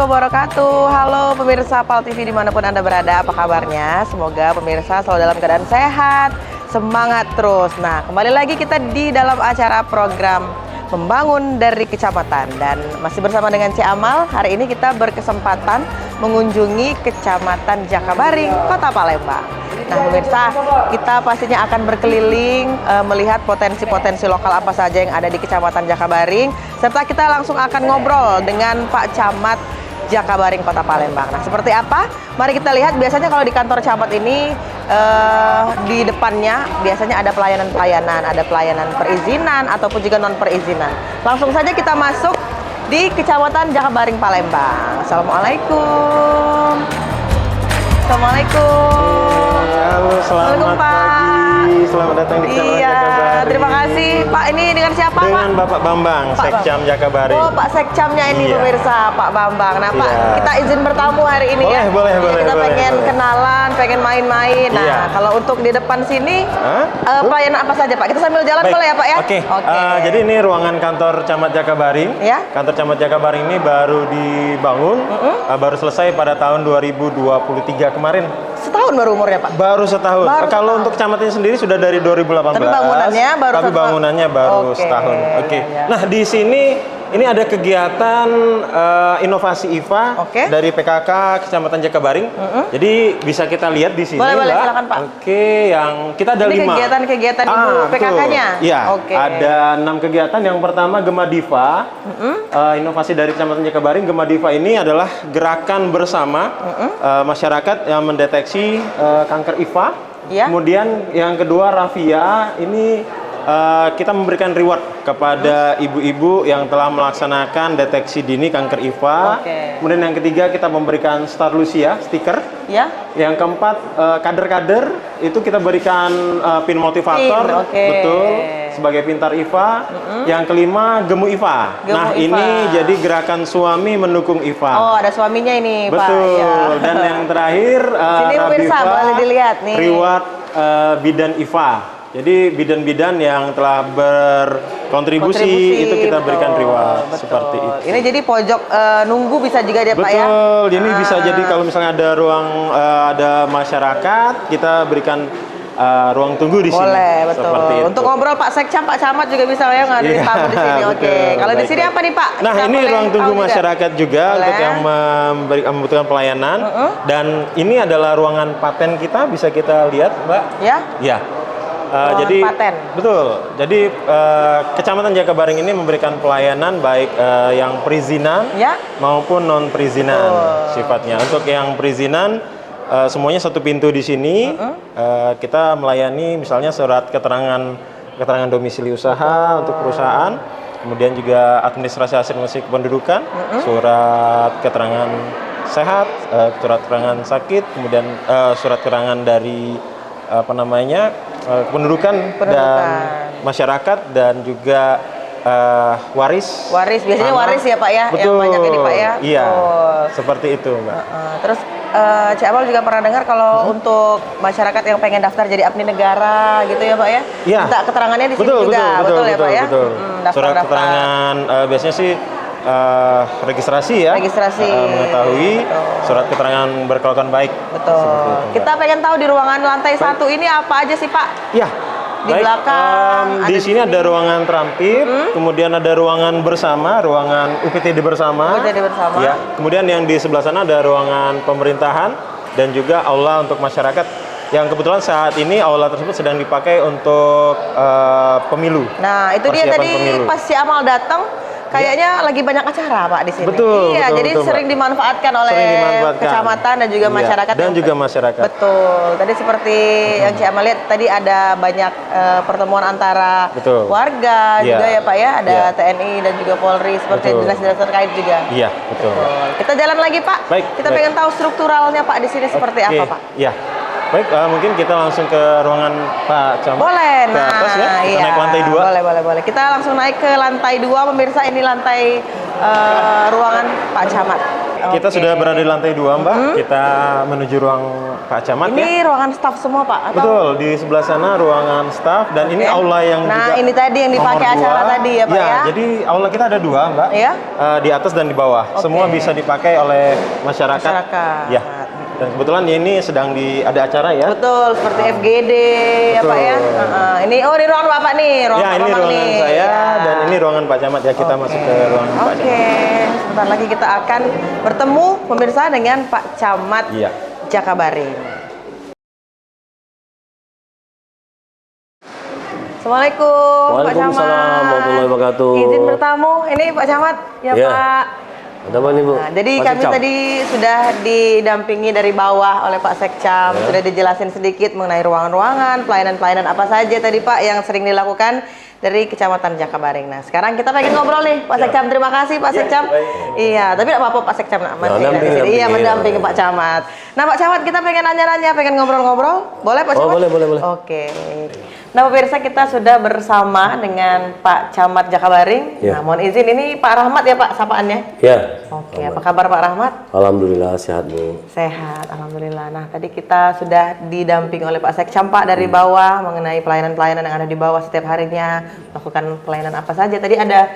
wabarakatuh. Halo pemirsa PAL TV dimanapun Anda berada, apa kabarnya? Semoga pemirsa selalu dalam keadaan sehat, semangat terus. Nah, kembali lagi kita di dalam acara program Membangun dari Kecamatan. Dan masih bersama dengan Cik Amal, hari ini kita berkesempatan mengunjungi Kecamatan Jakabaring, Kota Palembang. Nah pemirsa, kita pastinya akan berkeliling melihat potensi-potensi lokal apa saja yang ada di Kecamatan Jakabaring, serta kita langsung akan ngobrol dengan Pak Camat Jakabaring Kota Palembang. Nah seperti apa? Mari kita lihat. Biasanya kalau di kantor camat ini di depannya biasanya ada pelayanan-pelayanan, ada pelayanan perizinan ataupun juga non perizinan. Langsung saja kita masuk di Kecamatan Jakabaring Palembang. Assalamualaikum. Assalamualaikum. Halo, selamat pagi. Selamat datang di Kecamatan Jakabaring. Terima kasih. Pak, ini dengan siapa, Pak? Dengan Bapak Bambang, Sekcam Jakabaring. Oh, Pak Sekcamnya ini pemirsa, Pak Bambang. Nah, Pak, kita izin bertamu hari ini ya. Boleh. Kita pengen kenalan, pengen main-main. Nah, kalau untuk di depan sini, pelayanan apa saja, Pak? Kita sambil jalan boleh ya, Pak ya? Oke. Jadi ini ruangan kantor Camat Jakabaring. Ya. Kantor Camat Jakabaring ini baru dibangun, baru selesai pada tahun 2023 kemarin. Setahun baru umurnya, Pak? Baru setahun. Kalau untuk camatnya sendiri sudah dari 2018. Tapi bangunannya baru setahun. Oke. Ya. Nah, di sini ini ada kegiatan inovasi IFA dari PKK Kecamatan Jakabaring. Jadi bisa kita lihat di sini. Boleh, silakan, Pak. Oke, yang kita ada 5. Ini kegiatan-kegiatan Ibu PKK-nya? Iya, ada 6 kegiatan. Yang pertama Gema Diva, inovasi dari Kecamatan Jakabaring. Gema Diva ini adalah gerakan bersama masyarakat yang mendeteksi kanker IFA. Kemudian yang kedua Rafia, ini kita memberikan reward kepada ibu-ibu yang telah melaksanakan deteksi dini kanker IFA. Kemudian yang ketiga kita memberikan Star Lucia stiker. Yang keempat kader-kader itu kita berikan pin motivator, betul, sebagai pintar IFA. Yang kelima Gemu IFA. Ini jadi gerakan suami mendukung IFA. Oh, ada suaminya ini, Pak. Betul. Dan yang terakhir sini pemirsa boleh dilihat nih. Reward bidan IFA. Jadi bidan-bidan yang telah berkontribusi itu kita berikan reward seperti itu. Ini jadi pojok nunggu bisa juga dia, Pak ya? Betul. Ini bisa jadi kalau misalnya ada ruang ada masyarakat, kita berikan ruang tunggu di sini. Boleh, betul. Seperti itu. Untuk ngobrol Pak Sekcam, Pak Camat juga bisa ya ngadain tamu di sini. Oke. Kalau di sini apa nih, Pak? Nah, ini ruang tunggu masyarakat juga untuk yang membutuhkan pelayanan. Dan ini adalah ruangan paten kita, bisa kita lihat, Mbak. Ya. Jadi paten. Betul. Jadi Kecamatan Jakabaring ini memberikan pelayanan baik yang perizinan maupun non perizinan sifatnya. Untuk yang perizinan semuanya satu pintu di sini. Kita melayani misalnya surat keterangan domisili usaha untuk perusahaan, kemudian juga administrasi hasil kependudukan, surat keterangan sehat, surat keterangan sakit, kemudian surat keterangan dari kependudukan dan masyarakat, dan juga waris biasanya anak. waris ya, Pak ya. Betul. Yang banyak ini, Pak ya. Iya, seperti itu, Mbak. Terus Cik Amal juga pernah dengar kalau untuk masyarakat yang pengen daftar jadi abdi negara gitu ya, Pak ya. Minta keterangannya di sini juga. Betul ya, Pak ya. Surat keterangan biasanya sih registrasi ya, mengetahui surat keterangan berkelakuan baik. Betul. Kita pengen tahu di ruangan lantai 1 ini apa aja sih, Pak? Iya. Di belakang. Di sini ada ruangan terampil, kemudian ada ruangan bersama, ruangan UPTD bersama. Ya. Kemudian yang di sebelah sana ada ruangan pemerintahan dan juga aula untuk masyarakat. Yang kebetulan saat ini aula tersebut sedang dipakai untuk pemilu. Nah, itu dia tadi pemilu. Pas si Amal datang, kayaknya lagi banyak acara, Pak, di sini. Betul. Jadi sering dimanfaatkan oleh kecamatan dan juga masyarakat. Dan juga masyarakat. Betul. Tadi seperti yang Cik Amal lihat, tadi ada banyak pertemuan antara warga juga ya, Pak ya. Ada TNI dan juga Polri, seperti dinas-dinas terkait juga. Iya, betul. Kita jalan lagi, Pak. Kita pengen tahu strukturalnya, Pak, di sini seperti apa, Pak? Iya. Baik, mungkin kita langsung ke ruangan Pak Camat. Boleh, ke atas ya, kita naik lantai 2. Boleh. Kita langsung naik ke lantai 2, pemirsa. Ini lantai ruangan Pak Camat. Kita Oke. sudah berada di lantai 2, Mbak. Kita menuju ruang Pak Camat ya. Ini ruangan staf semua Pak? Atau? Betul, di sebelah sana ruangan staf dan ini aula yang Nah, juga ini tadi yang dipakai nomor acara 2. tadi ya Pak ya? Jadi aula kita ada 2, Mbak. Iya. Di atas dan di bawah. Oke. Semua bisa dipakai oleh masyarakat. Masyarakat. Ya. Dan kebetulan ini sedang ada acara ya. Betul, seperti FGD ya Pak ya. Ini ini ruangan Bapak nih, ruangan Ya, Pak ini Bambang ruangan nih. saya Ya. dan ini ruangan Pak Camat ya. Kita masuk ke ruangan Pak Camat. Oke, sebentar lagi kita akan bertemu pemirsa dengan Pak Camat Iya. Jakabaring. Assalamualaikum Pak Waalaikumsalam Camat. warahmatullahi wabarakatuh. Izin bertamu, ini Pak Camat ya Iya. Pak. Ada apa nih Bu? Nah, jadi Pak kami Sekcam? tadi sudah didampingi dari bawah oleh Pak Sekcam, Ya. sudah dijelasin sedikit mengenai ruangan-ruangan, pelayanan-pelayanan apa saja tadi Pak yang sering dilakukan dari Kecamatan Jakabaring. Nah, sekarang kita pengen ngobrol nih Pak Sekcam. Terima kasih Pak Sekcam. Iya, tapi tidak apa-apa Pak Sekcam masih ada di sini. Iya, mendampingi Pak Camat. Nah, Pak Camat kita pengen nanya-nanya, pengen ngobrol-ngobrol. Boleh Pak Oh, Camat? boleh. Oke. Nah, pemirsa kita sudah bersama dengan Pak Camat Jakabaring. Ya. Nah, mohon izin ini Pak Rahmat ya Pak sapaannya. Ya. Oke, apa kabar Pak Rahmat? Alhamdulillah sehat Bu. Sehat, alhamdulillah. Nah, tadi kita sudah didampingi oleh Pak Sekcam Pak dari bawah mengenai pelayanan-pelayanan yang ada di bawah setiap harinya, melakukan pelayanan apa saja. Tadi ada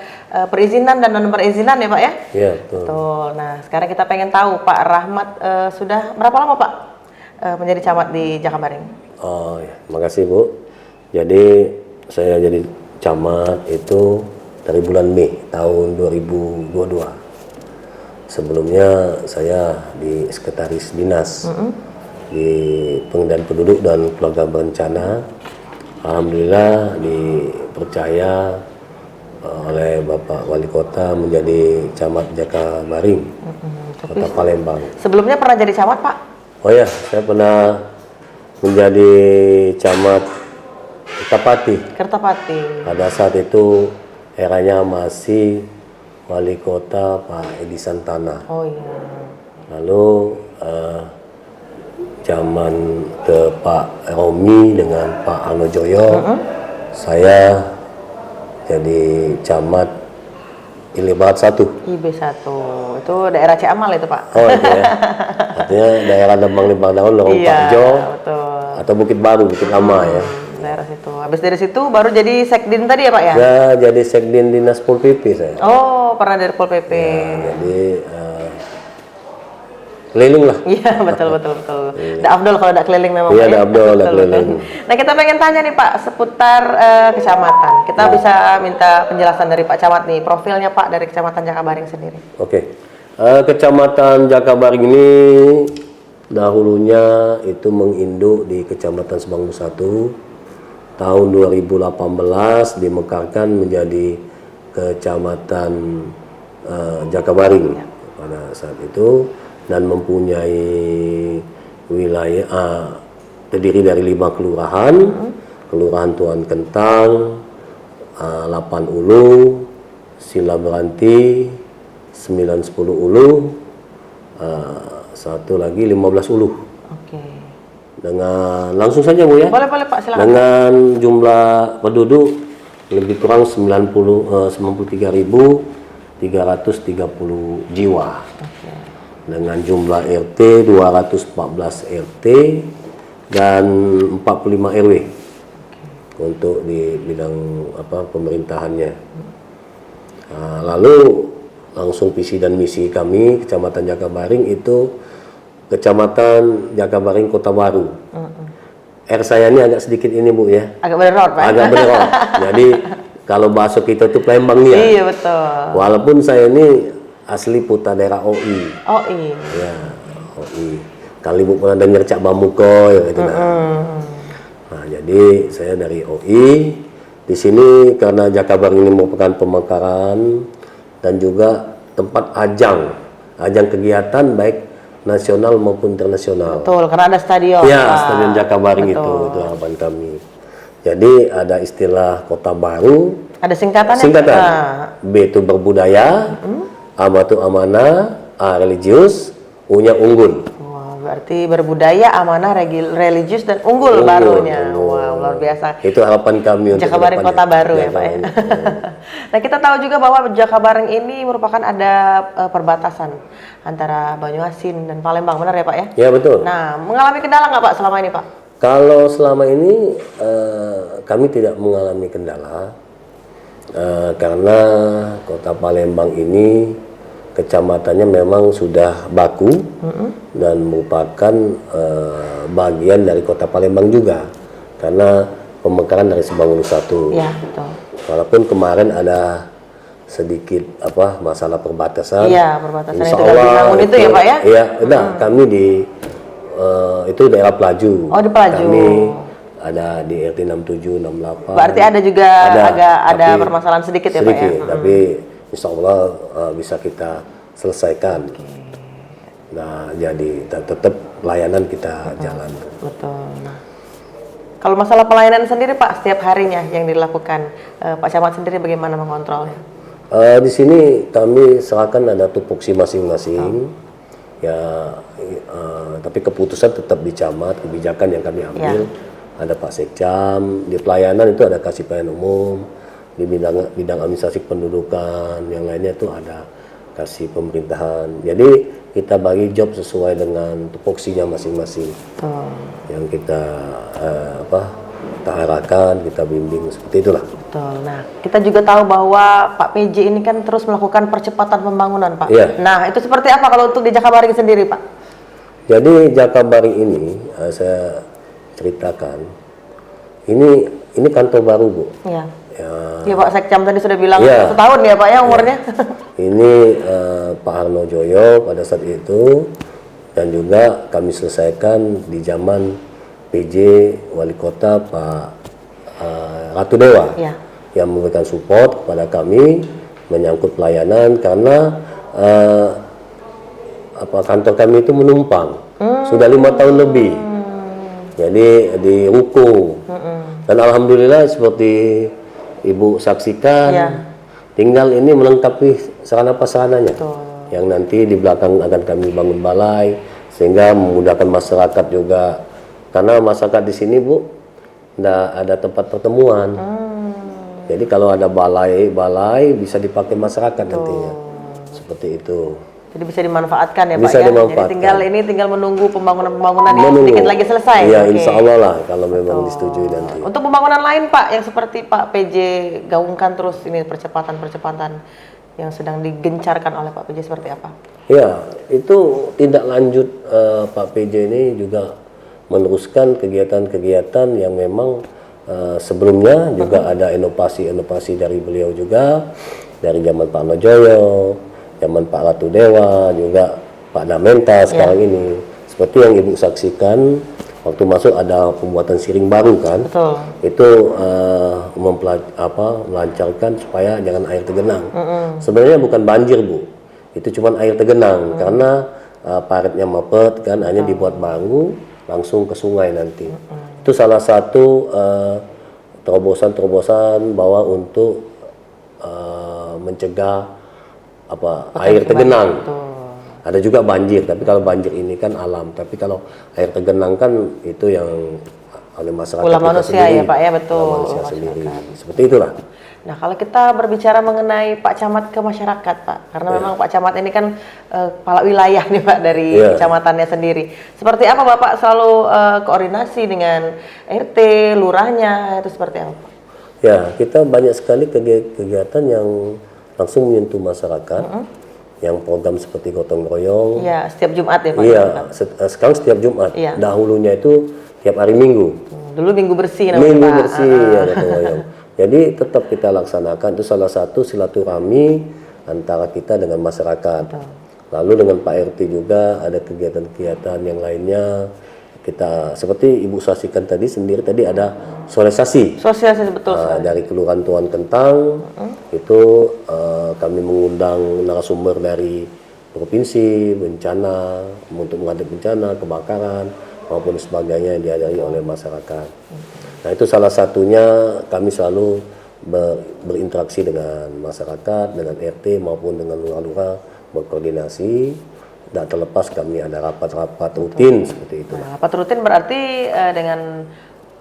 perizinan dan non perizinan ya Pak ya? Iya betul. Betul. Nah, sekarang kita pengen tahu Pak Rahmat sudah berapa lama Pak menjadi camat di Jakabaring? Oh ya, makasih Bu. Jadi saya jadi camat itu dari bulan Mei tahun 2022. Sebelumnya saya di sekretaris dinas di pengendalian penduduk dan keluarga berencana. Alhamdulillah dipercaya oleh Bapak Wali Kota menjadi camat Jakabaring, Kota Palembang. Sebelumnya pernah jadi camat Pak? Oh ya, saya pernah menjadi camat Kertapati. Kertapati. Pada saat itu eranya masih Wali Kota Pak Edi Santana. Oh iya. Lalu zaman ke Pak Romi dengan Pak Anojoyo, saya jadi camat Ile Barat 1. IB1. Itu daerah Ciamal itu Pak? Oh itu ya. Artinya daerah Lembang Daun, Lorong Iya, Parjo, betul. atau Bukit Baru, Bukit Lama ya. Daerah situ. Habis dari situ baru jadi sekdin tadi ya Pak ya? Saya jadi sekdin dinas Pol PP saya. Oh, pernah dari Pol PP. Jadi keliling lah. Iya, betul. Ada Abdul kalau ada keliling memang. Iya, Pak, ya? ada Abdul, ada Betul. keliling. Nah, kita pengen tanya nih Pak seputar kecamatan. Kita bisa minta penjelasan dari Pak Camat nih, profilnya Pak dari Kecamatan Jakabaring sendiri. Oke. Kecamatan Jakabaring ini dahulunya itu menginduk di Kecamatan Semanggu 1. Tahun 2018 dimekarkan menjadi Kecamatan Jakabaring pada saat itu, dan mempunyai wilayah terdiri dari 5 kelurahan, Kelurahan Tuan Kentang, 8 Ulu, Sila Beranti, 9-10 Ulu, satu lagi 15 Ulu. Oke. Dengan langsung saja Bu ya. Boleh Pak, silakan. Dengan jumlah penduduk lebih kurang 93.330 jiwa. Oke. Dengan jumlah RT 214 RT dan 45 RW untuk di bidang pemerintahannya. Nah, lalu langsung visi dan misi kami Kecamatan Jakabaring itu Kecamatan Jakabaring Kota Baru. R saya ini agak sedikit ini Bu ya. Agak bener Pak. Agak bener. Jadi kalau bahasa kita itu Palembang nih ya. Iya, betul. Walaupun saya ini asli putra daerah OI. Oh iya. Ya, OI. Kali Bu pernah dengar Cak Bamukoy gitu Nah, jadi saya dari OI. Di sini karena Jakabaring ini merupakan pemekaran dan juga tempat ajang kegiatan baik nasional maupun internasional. Betul, karena ada stadion. Ya, Pak. Stadion Jakabaring Betul. itu harapan kami. Jadi ada istilah Kota Baru, Ada singkatannya? singkatan. Nah, B itu berbudaya, A itu amanah, A religius, U-nya unggul. wah, berarti berbudaya, amanah, religius dan unggul barunya. Wow, luar biasa. Itu harapan kami untuk Jakabaring Kota Baru ya Pak ya. Nah kita tahu juga bahwa Jakabaring ini merupakan ada perbatasan antara Banyuasin dan Palembang, benar ya Pak ya? Ya betul. Nah mengalami kendala nggak Pak selama ini Pak? Kalau selama ini kami tidak mengalami kendala karena Kota Palembang ini kecamatannya memang sudah baku dan merupakan bagian dari Kota Palembang juga karena pemekaran dari Sembangun 1. Iya betul. Walaupun kemarin ada sedikit masalah perbatasan. Iya perbatasan Insya itu Allah dibangun itu ya Pak ya? Iya, kami di itu daerah Pelaju. Oh di Pelaju. Kami ada di RT 67, 68. Berarti ada juga ada tapi permasalahan sedikit ya sedikit, Pak ya? tapi Insya Allah bisa kita selesaikan. Nah, jadi tetap pelayanan kita jalan. Betul. Nah, kalau masalah pelayanan sendiri Pak, setiap harinya yang dilakukan Pak Camat sendiri bagaimana mengontrolnya? Di sini kami serahkan ada tupoksi masing-masing. Ya, tapi keputusan tetap di camat, kebijakan yang kami ambil. Ada Pak Sekcam, di pelayanan itu ada kasih pelayanan umum, di bidang administrasi pendudukan, yang lainnya itu ada kasih pemerintahan. Jadi kita bagi job sesuai dengan tupoksinya masing-masing. Yang kita kita arahkan, kita bimbing seperti itulah. Betul. Nah, kita juga tahu bahwa Pak PJ ini kan terus melakukan percepatan pembangunan, Pak. Iya. Nah, itu seperti apa kalau untuk di Jakabaring sendiri, Pak? Jadi Jakabaring ini saya ceritakan. Ini kantor baru, Bu. Iya. Ya. Iya, Pak Sekcam tadi sudah bilang Iya. setahun ya, Pak ya umurnya. Ini Pak Harno Joyo pada saat itu, dan juga kami selesaikan di zaman PJ Wali Kota Pak Ratu Dewa, yang memberikan support kepada kami menyangkut pelayanan karena kantor kami itu menumpang sudah 5 tahun lebih, jadi di ruko, dan alhamdulillah seperti Ibu saksikan, tinggal ini melengkapi sarana prasarananya. Yang nanti di belakang akan kami bangun balai sehingga memudahkan masyarakat juga. Karena masyarakat di sini, Bu, tidak ada tempat pertemuan. Jadi kalau ada balai bisa dipakai masyarakat nantinya. Seperti itu. Jadi bisa dimanfaatkan ya, Bisa Pak ya. dimanfaatkan. Jadi tinggal menunggu pembangunan yang sedikit lagi selesai. Iya, insya Allah lah kalau memang disetujui nanti. Untuk pembangunan lain, Pak, yang seperti Pak PJ gaungkan terus ini percepatan yang sedang digencarkan oleh Pak PJ seperti apa? Ya, itu tindak lanjut Pak PJ ini juga meneruskan kegiatan-kegiatan yang memang sebelumnya juga ada inovasi-inovasi dari beliau juga, dari zaman Pak Nojoyo, zaman Pak Ratu Dewa, juga Pak Damenta sekarang ini. Seperti yang Ibu saksikan, waktu masuk ada pembuatan siring baru kan. Betul. Itu melancarkan supaya jangan air tergenang. Sebenarnya bukan banjir, Bu. Itu cuma air tergenang karena paritnya mepet kan, hanya dibuat baru langsung ke sungai nanti. Itu salah satu terobosan bahwa untuk mencegah air tergenang. Ada juga banjir, tapi kalau banjir ini kan alam, tapi kalau air tergenang kan itu yang oleh masyarakat ulah manusia sendiri, ya Pak ya, betul. manusia sendiri. Seperti itulah. Nah, kalau kita berbicara mengenai Pak Camat ke masyarakat, Pak, karena memang Pak Camat ini kan kepala wilayah nih Pak dari kecamatannya sendiri. Seperti apa Bapak selalu koordinasi dengan RT, lurahnya, itu seperti apa Pak? Ya, kita banyak sekali kegiatan yang langsung menyentuh masyarakat, yang program seperti gotong royong. Iya, setiap Jumat ya Pak? Iya, sekarang setiap Jumat. Dahulunya itu tiap hari Minggu. Dulu Minggu bersih namanya Minggu Pak. bersih ya gotong royong. Jadi tetap kita laksanakan, itu salah satu silaturahmi antara kita dengan masyarakat. Lalu dengan Pak RT juga ada kegiatan-kegiatan yang lainnya. Kita seperti Ibu saksikan tadi sendiri, tadi ada sosialisasi. Sosialisasi betul. Dari Kelurahan Tuan Kentang itu kami mengundang narasumber dari provinsi, bencana, untuk menghadapi bencana, kebakaran maupun sebagainya yang dihadiri oleh masyarakat. Nah itu salah satunya kami selalu berinteraksi dengan masyarakat, dengan RT maupun dengan lurah-lurah, berkoordinasi tidak terlepas kami ada rapat-rapat rutin seperti itu. Nah, rapat rutin berarti dengan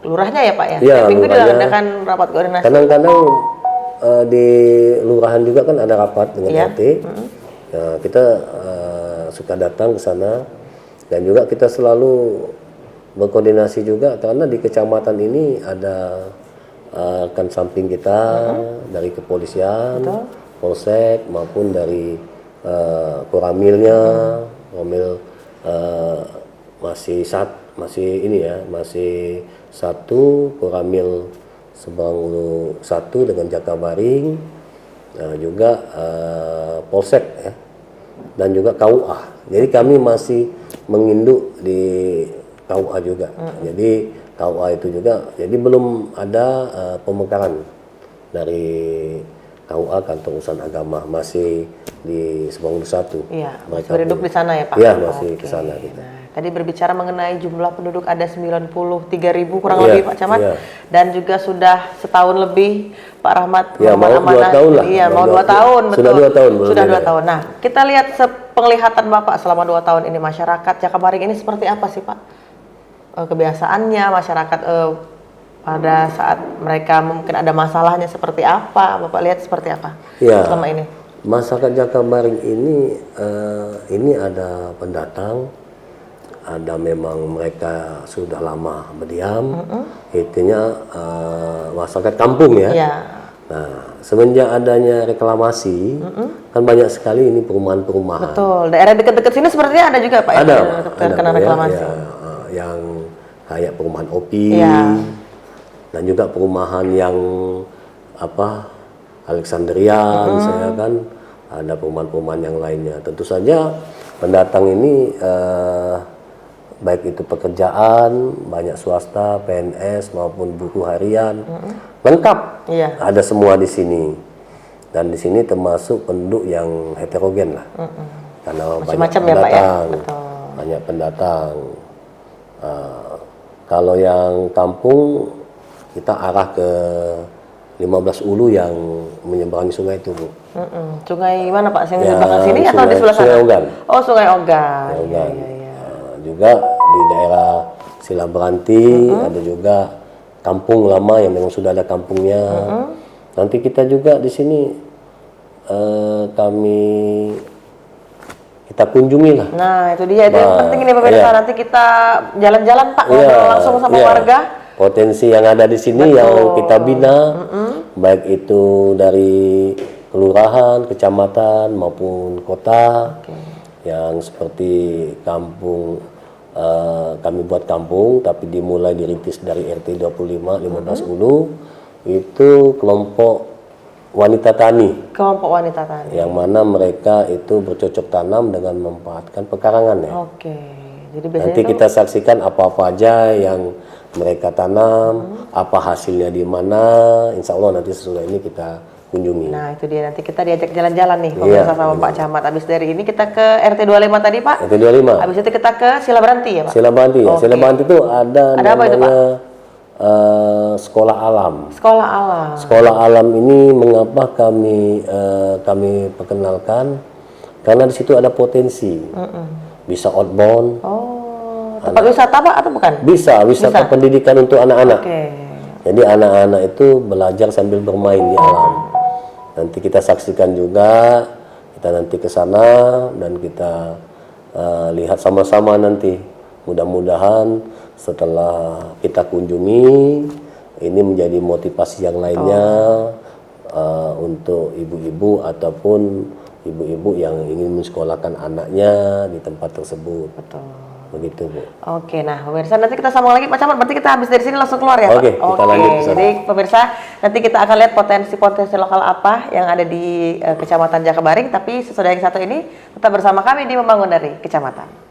lurahnya ya Pak ya? Iya, Setiap minggu lurahnya. diadakan rapat koordinasi. Kadang-kadang di lurahan juga kan ada rapat dengan Iya. RT. Nah, kita suka datang ke sana dan juga kita selalu berkoordinasi juga karena di kecamatan ini ada rekan samping kita dari kepolisian, polsek maupun dari koramilnya, komil masih ini ya, masih satu koramil Subang Ulu 1 dengan Jakabaring, juga polsek ya, dan juga KUA. Jadi kami masih menginduk di KUA juga. Jadi KUA itu juga, jadi belum ada pemekaran dari KUA kantor urusan agama, masih di Subang Ulu 1. Iya, Mereka berhidup di sana ya Pak? Iya, masih Oke. ke sana kita. Nah, tadi berbicara mengenai jumlah penduduk ada 93.000 kurang Iya, lebih Pak Camat. iya. Dan juga sudah setahun lebih Pak Rahmat Ya, mau mengemban 2 tahun lah. Iya, mau Mau 2 tahun, betul. Sudah 2 tahun, belum Sudah ada. 2 tahun. Nah, kita lihat penglihatan Bapak selama 2 tahun ini masyarakat Jakabaring ini seperti apa sih Pak? Kebiasaannya masyarakat pada saat mereka mungkin ada masalahnya seperti apa? Bapak lihat seperti apa Iya. selama ini? Masyarakat Jakabaring ini ada pendatang, ada memang mereka sudah lama berdiam, itunya masyarakat kampung ya. Iya. Nah, semenjak adanya reklamasi, kan banyak sekali ini perumahan-perumahan. Betul. Daerah dekat-dekat sini sepertinya ada juga Pak Ada, yang terkena Pak, reklamasi. ya, yang kayak perumahan OPI, Iya. dan juga perumahan yang Alexandria, misalnya kan, ada perumahan-perumahan yang lainnya. Tentu saja pendatang ini baik itu pekerjaan, banyak swasta, PNS maupun buruh harian, lengkap. Iya. Ada semua di sini. Dan di sini termasuk penduduk yang heterogen lah. Karena banyak Macam-macam ya, Pak, ya? pendatang, Betul. banyak pendatang. Kalau yang kampung kita arah ke 15 Ulu yang menyeberangi sungai itu, Bu. Sungai mana Pak? Yang di Ya, belakang sini atau di sungai- sebelah sana? Sungai Ogan. Oh, Sungai Ogan. Ya, Iya, kan? iya, iya. Juga di daerah Silaberanti ada juga kampung lama yang memang sudah ada kampungnya. Nanti kita juga di sini kita kunjungi lah. Nah, itu dia. Itu yang Nah, penting ini pemirsa. iya. Nanti kita jalan-jalan Pak, ngobrol langsung sama iya. warga. Potensi yang ada di sini yang kita bina, baik itu dari kelurahan, kecamatan maupun kota, yang seperti kampung, kami buat kampung, tapi dimulai dirintis dari RT 25, 15 Ulu, itu kelompok wanita tani, Kelompok wanita tani. yang mana mereka itu bercocok tanam dengan memanfaatkan pekarangan ya. Oke. Jadi biasanya Nanti kita saksikan apa-apa aja yang mereka tanam, apa hasilnya di mana. Insya Allah nanti sesudah ini kita kunjungi. Nah, itu dia. Nanti kita diajak jalan-jalan nih Iya, pemirsa sama Pak Camat. Habis dari ini kita ke RT 25 tadi Pak. RT 25. Habis itu kita ke Silaberanti ya Pak. Silabanti ya. Oke. Silabanti itu ada Ada apa itu, namanya sekolah alam. Sekolah alam. Sekolah alam ini mengapa kami perkenalkan? Karena di situ ada potensi. Bisa outbound, Oh, tempat wisata Pak atau bukan? bisa wisata pendidikan untuk anak-anak. Oke. Jadi anak-anak itu belajar sambil bermain di alam. Nanti kita saksikan juga, kita nanti ke sana dan kita lihat sama-sama nanti. Mudah-mudahan setelah kita kunjungi, ini menjadi motivasi yang lainnya untuk ibu-ibu ataupun ibu-ibu yang ingin mensekolahkan anaknya di tempat tersebut. Betul. Begitu, Bu. Oke, nah pemirsa nanti kita sambung lagi Pak Camat. Berarti kita habis dari sini langsung keluar ya Oke, Pak? kita lanjut ke sana. Jadi pemirsa nanti kita akan lihat potensi-potensi lokal apa yang ada di Kecamatan Jakabaring. Tapi sesudah yang satu ini tetap bersama kami di Membangun dari Kecamatan.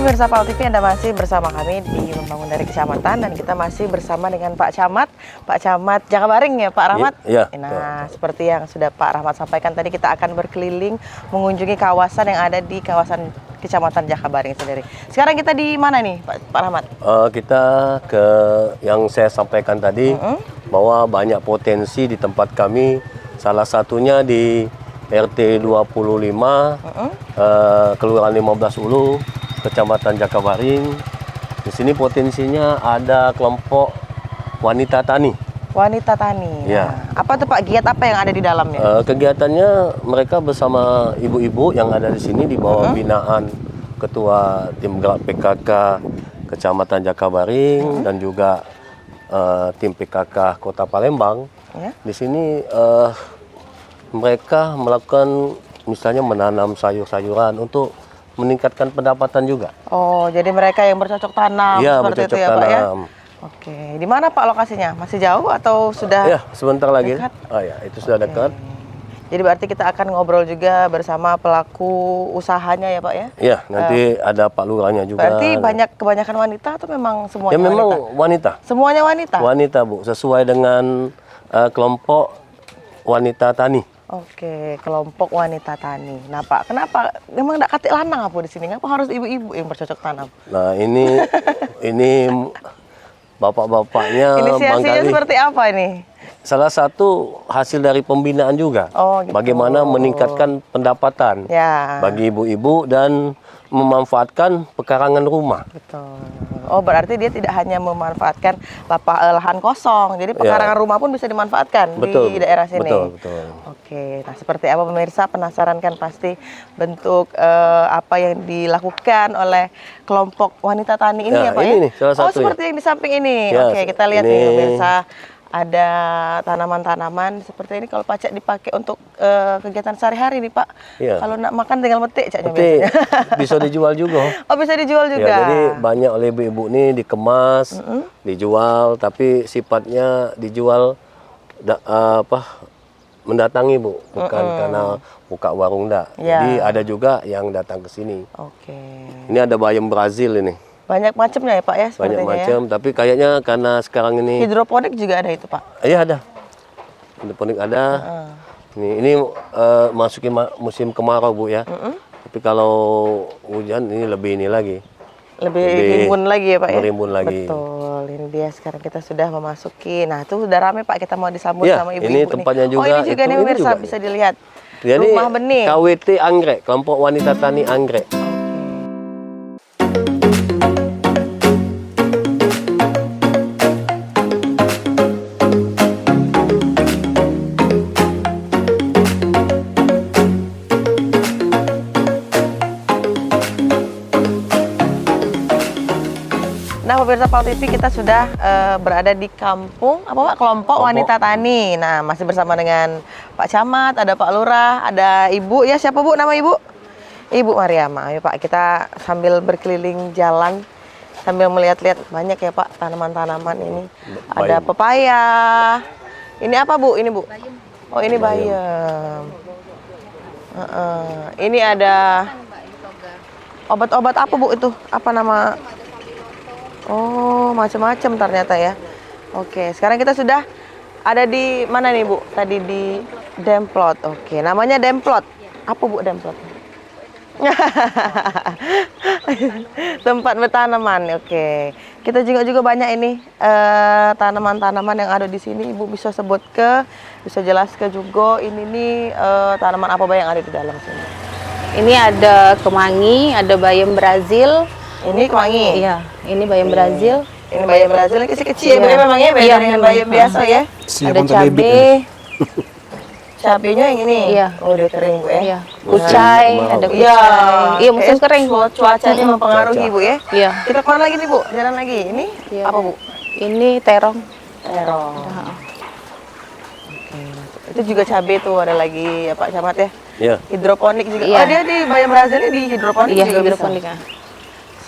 pemirsa PAL TV, Anda masih bersama kami di Membangun dari Kecamatan dan kita masih bersama dengan Pak Camat Jakabaring ya Pak Rahmat? Iya. Nah, seperti yang sudah Pak Rahmat sampaikan tadi, kita akan berkeliling mengunjungi kawasan yang ada di kawasan Kecamatan Jakabaring sendiri. Sekarang kita di mana nih Pak Rahmat? Kita ke yang saya sampaikan tadi, bahwa banyak potensi di tempat kami, salah satunya di RT 25, Kelurahan 15 Ulu, Kecamatan Jakabaring. Di sini potensinya ada kelompok wanita tani. Wanita tani. Ya. Nah, apa tuh Pak, giat apa yang ada di dalamnya? Kegiatannya mereka bersama ibu-ibu yang ada di sini di bawah binaan Ketua Tim Gerak PKK Kecamatan Jakabaring dan juga tim PKK Kota Palembang. Ya. Di sini mereka melakukan misalnya menanam sayur-sayuran untuk meningkatkan pendapatan juga. Oh, jadi mereka yang bercocok tanam Iya, seperti bercocok itu ya Pak ya? tanam. Oke, di mana Pak lokasinya? Masih jauh atau sudah? Ya, sebentar lagi. dekat? Oh ya, itu sudah dekat. Jadi berarti kita akan ngobrol juga bersama pelaku usahanya ya Pak ya? Iya, nanti ada Pak Lurahnya juga. Berarti kebanyakan wanita atau memang semuanya Ya memang wanita? wanita. Semuanya wanita? Wanita, Bu, sesuai dengan kelompok wanita tani. Oke, kelompok wanita tani. Nah Pak, kenapa memang enggak katik lanang apa di sini? Kenapa harus ibu-ibu yang bercocok tanam? Nah, ini bapak-bapaknya Inisiasinya barangkali seperti apa ini? salah satu hasil dari pembinaan juga. Oh, gitu. Bagaimana meningkatkan pendapatan Ya. bagi ibu-ibu dan memanfaatkan pekarangan rumah. Betul. Oh, berarti dia tidak hanya memanfaatkan lahan kosong. Jadi pekarangan rumah pun bisa dimanfaatkan di daerah sini. Betul. Oke, nah seperti apa pemirsa, penasaran kan pasti bentuk apa yang dilakukan oleh kelompok wanita tani ini Ya, ya Pak ini ya? nih, salah Oh, satunya. seperti yang di samping ini. Ya, Oke, kita lihat ini- nih pemirsa. Ada tanaman-tanaman seperti ini, kalau pacak dipakai untuk kegiatan sehari-hari nih Pak. Iya. Kalau nak makan tinggal metik caknya Tapi biasanya. bisa dijual juga. Oh, bisa dijual juga. Ya, jadi banyak oleh ibu-ibu ini dikemas, dijual, tapi sifatnya dijual mendatangi Bu, bukan karena buka warung enggak. Ya. Jadi ada juga yang datang ke sini. Oke. Ini ada bayam Brazil ini. Banyak macamnya ya Pak ya, Banyak sepertinya macam, tapi kayaknya karena sekarang ya. ini Hidroponik juga ada itu Pak. iya ada. Hidroponik ada. Ini masukin musim kemarau Bu ya. Tapi kalau hujan ini lebih ini lagi. Lebih rimbun lagi ya Pak ya? Merimbun lagi. Betul, ini dia sekarang kita sudah memasuki. Nah itu udah rame Pak, kita mau disambut Ya, sama ini ibu-ibu tempatnya nih. juga, Oh ini juga itu- nih ini pemirsa, juga. bisa dilihat. Jadi Rumah benih. KWT Anggrek, kelompok wanita tani Anggrek. Nah pemirsa PAL TV, kita sudah berada di kampung apa Pak? Kelompok Wanita Tani. Nah masih bersama dengan Pak Camat, ada Pak Lurah, ada Ibu ya, siapa Bu nama Ibu? Ibu Mariama. Ayo Pak, kita sambil berkeliling jalan sambil melihat-lihat, banyak ya Pak tanaman-tanaman ini. Ada pepaya. Ini apa Bu? Ini Bu? Oh ini bayam. Ini ada obat-obat apa Bu itu? Apa nama? Oh, macam-macam ternyata ya. Oke, sekarang kita sudah ada di mana nih Bu? Tadi di Demplot. Oke, namanya Demplot. Apa Bu Demplot? Tempat bertanaman. Oke. Kita juga banyak ini tanaman-tanaman yang ada di sini. Ibu bisa bisa jelaskan juga ini nih tanaman apa yang ada di dalam sini. Ini ada kemangi, ada bayam Brazil. Ini kemangi. Iya, ini bayam Brazil. Ini bayam Brazil yang kecil-kecil. Iya. Memang ya beda Iya, dengan memang. bayam biasa ya. Ada cabai. Cabenya yang ini. Iya. Oh, udah kering Bu ya. Iya. Kucai, ada kucai. Iya. Iya, musim kering. Cuacanya mempengaruhi Bu ya. Iya. Kita kemana lagi nih Bu? Jalan lagi. Ini Iya. apa Bu? Ini terong. Terong. Itu juga cabai tuh, ada lagi ya Pak Camat ya. Ya. Hidroponik juga. Iya. Oh, dia di bayam Brazil di hidroponik Iya, juga hidroponik. bisa.